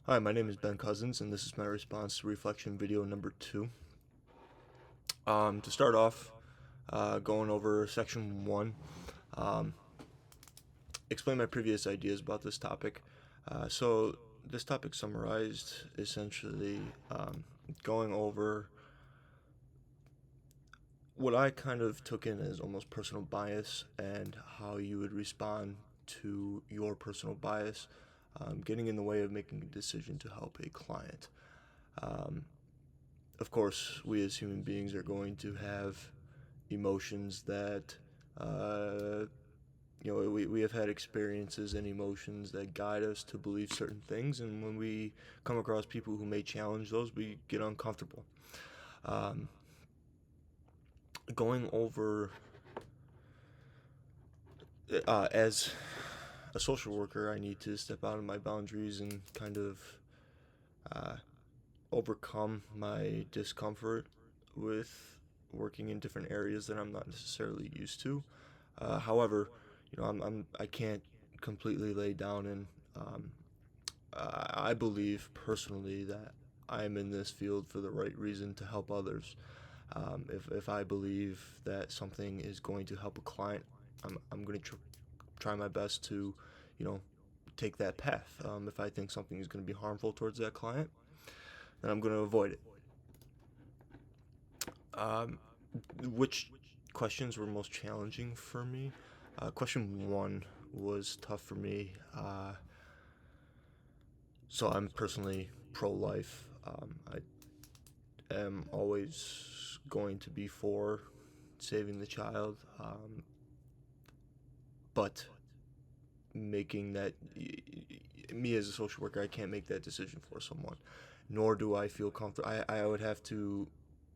Hi, my name is Ben Cousins, and this is my response to reflection video number 2. To start off, going over section 1, um, explain my previous ideas about this topic. So, this topic summarized essentially going over what I kind of took in as almost personal bias and how you would respond to your personal bias getting in the way of making a decision to help a client. Um, of course, we as human beings are going to have emotions that, uh, we have had experiences and emotions that guide us to believe certain things, and when we come across people who may challenge those, we get uncomfortable. Um, Going over, as a social worker, I need to step out of my boundaries and kind of uh, overcome my discomfort with working in different areas that I'm not necessarily used to. However, I can't completely lay down and I believe personally that I'm in this field for the right reason to help others. If I believe that something is going to help a client, I'm going to try my best to, you know, take that path. If I think something is going to be harmful towards that client, then I'm going to avoid it. Um, which questions were most challenging for me? Question 1 was tough for me. So I'm personally pro-life. I am always going to be for saving the child, but making that me as a social worker, I can't make that decision for someone. Nor do I feel comfortable. I would have to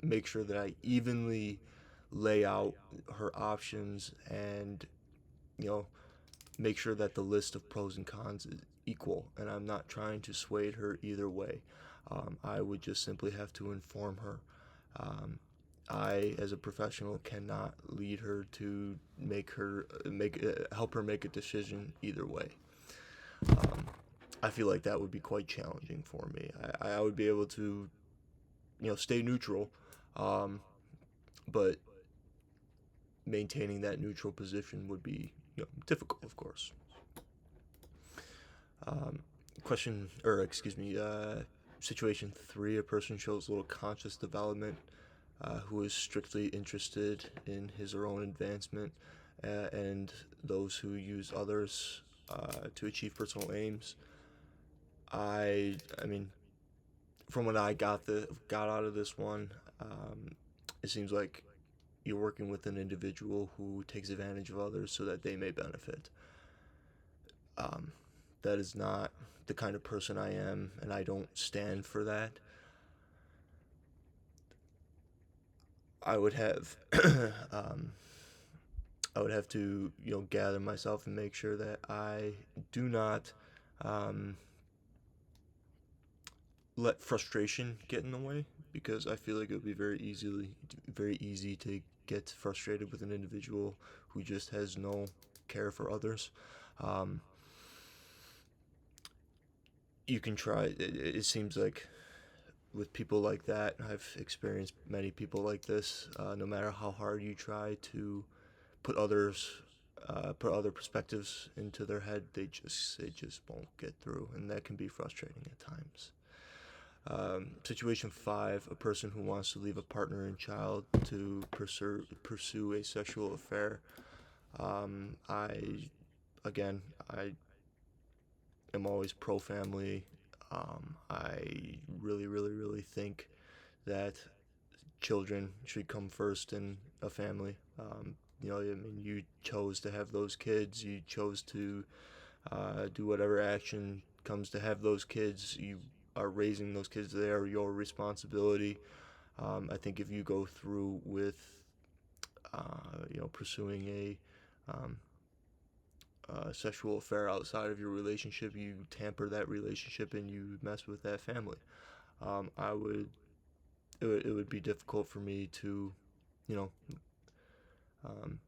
make sure that I evenly lay out her options and you know make sure that the list of pros and cons is equal, and I'm not trying to sway her either way. I would just simply have to inform her. Um, I, as a professional, cannot lead her to help her make a decision either way. Um, I feel like that would be quite challenging for me. I would be able to, stay neutral, um, but maintaining that neutral position would be, difficult, of course. Um, Situation 3, a person shows little conscious development who is strictly interested in his or own advancement and those who use others to achieve personal aims. I mean, from what I got out of this one, it seems like you're working with an individual who takes advantage of others so that they may benefit. Um, that is not the kind of person I am, and I don't stand for that. I would have, um, I would have to, gather myself and make sure that I do not um, let frustration get in the way, because I feel like it would be very easy to get frustrated with an individual who just has no care for others. Um, you can try. It seems like with people like that, I've experienced many people like this. No matter how hard you try to put put other perspectives into their head, they just won't get through, and that can be frustrating at times. Situation 5, a person who wants to leave a partner and child to pursue a sexual affair. I again, I am always pro family. I really, really, really think that children should come first in a family. I mean, you chose to have those kids. You chose to do whatever action comes to have those kids. You are raising those kids. They are your responsibility. I think if you go through with, pursuing um, a sexual affair outside of your relationship, you tamper that relationship and you mess with that family. I would it would be difficult for me to, you know, um,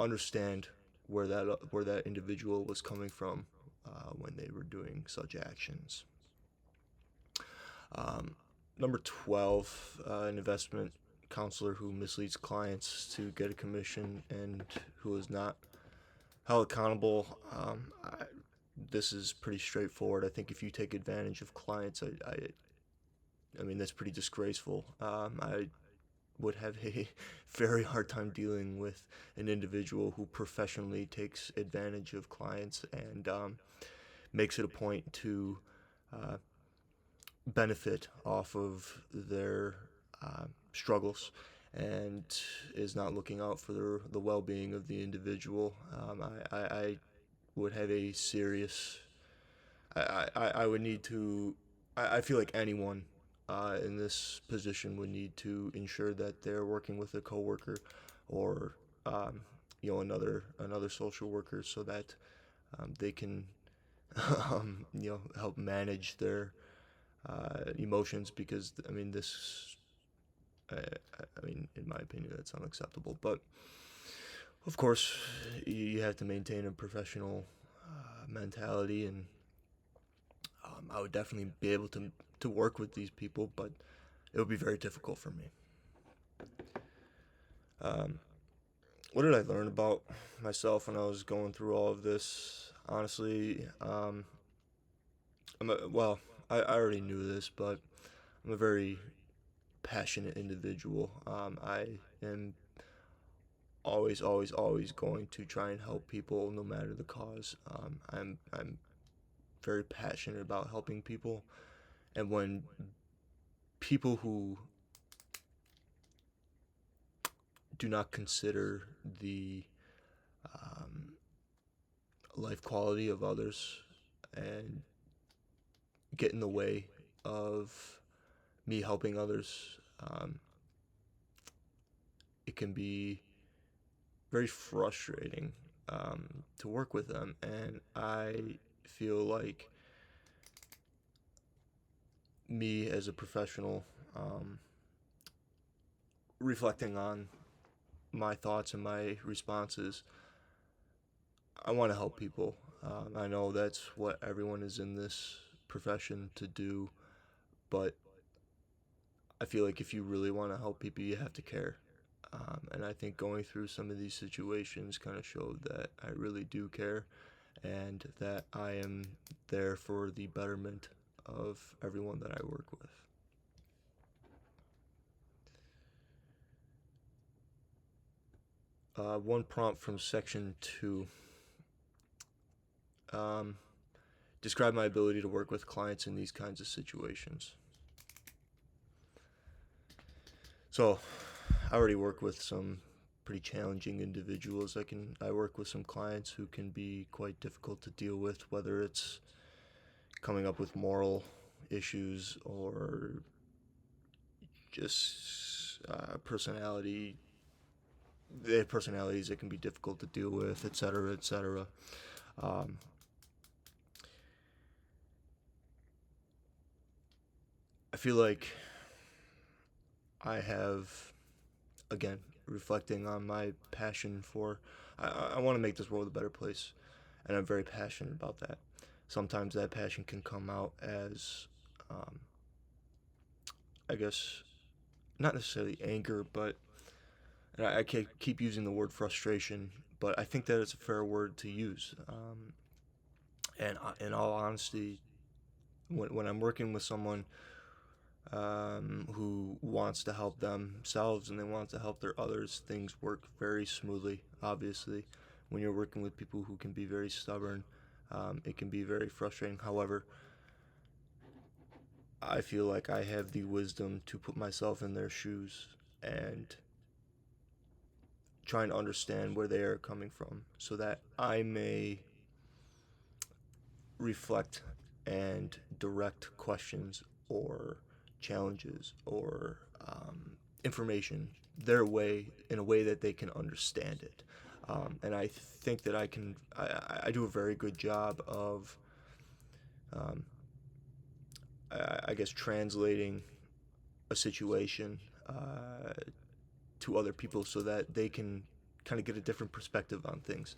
understand where that individual was coming from when they were doing such actions. Um, Number 12, an investment counselor who misleads clients to get a commission and who is not held accountable. This is pretty straightforward. I think if you take advantage of clients, I mean, that's pretty disgraceful. I would have a very hard time dealing with an individual who professionally takes advantage of clients and makes it a point to uh, benefit off of their struggles and is not looking out for the well-being of the individual. I would have a serious. I would need to. I feel like anyone in this position would need to ensure that they're working with a coworker or another social worker so that they can help manage their emotions because I mean this I mean in my opinion that's unacceptable, but of course you have to maintain a professional mentality, and I would definitely be able to work with these people, but it would be very difficult for me. um, what did I learn about myself when I was going through all of this? Honestly, well, I already knew this, but I'm a very passionate individual. I am always going to try and help people no matter the cause. I'm very passionate about helping people, and when people who do not consider the um, life quality of others and get in the way of me helping others, it can be very frustrating to work with them, and I feel like me as a professional, um, reflecting on my thoughts and my responses, I want to help people. I know that's what everyone is in this profession to do, but I feel like if you really want to help people, you have to care. And I think going through some of these situations kind of showed that I really do care and that I am there for the betterment of everyone that I work with. One prompt from section 2. Um, Describe my ability to work with clients in these kinds of situations. So, I already work with some pretty challenging individuals. I work with some clients who can be quite difficult to deal with, whether it's coming up with moral issues or just they have personalities that can be difficult to deal with, etc., etc. Um, I feel like I have, again, reflecting on my passion for, I want to make this world a better place, and I'm very passionate about that. Sometimes that passion can come out as, um, I guess, not necessarily anger, but and I keep using the word frustration, but I think that it's a fair word to use. And in all honesty, when I'm working with someone who wants to help themselves and they want to help their others, things work very smoothly. Obviously, when you're working with people who can be very stubborn, it can be very frustrating. However, I feel like I have the wisdom to put myself in their shoes and try and understand where they are coming from so that I may reflect and direct questions or challenges or information their way in a way that they can understand it. And I think that I do a very good job of, um, I guess, translating a situation to other people so that they can kind of get a different perspective on things,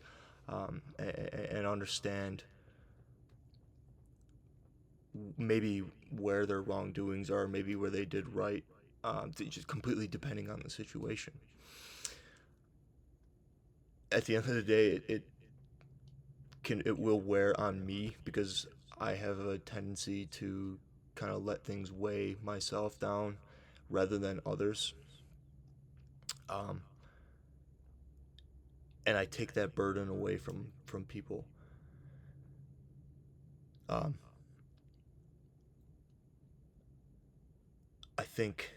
and understand maybe where their wrongdoings are, maybe where they did right, just completely depending on the situation. At the end of the day, it will wear on me because I have a tendency to kind of let things weigh myself down rather than others. Um, and I take that burden away from people. Um, I think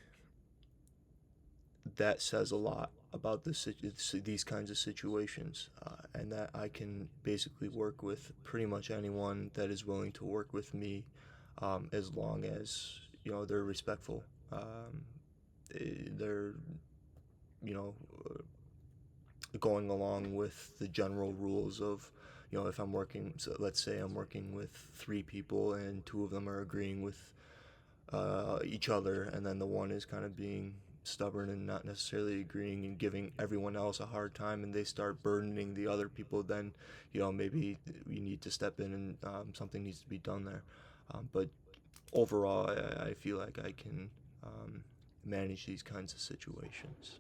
that says a lot about these kinds of situations, and that I can basically work with pretty much anyone that is willing to work with me, as long as they're respectful. They're you know going along with the general rules of, if I'm working, so let's say I'm working with three people and two of them are agreeing with each other, and then the one is kind of being stubborn and not necessarily agreeing and giving everyone else a hard time, and they start burdening the other people, then maybe we need to step in and something needs to be done there. But overall, I feel like I can manage these kinds of situations.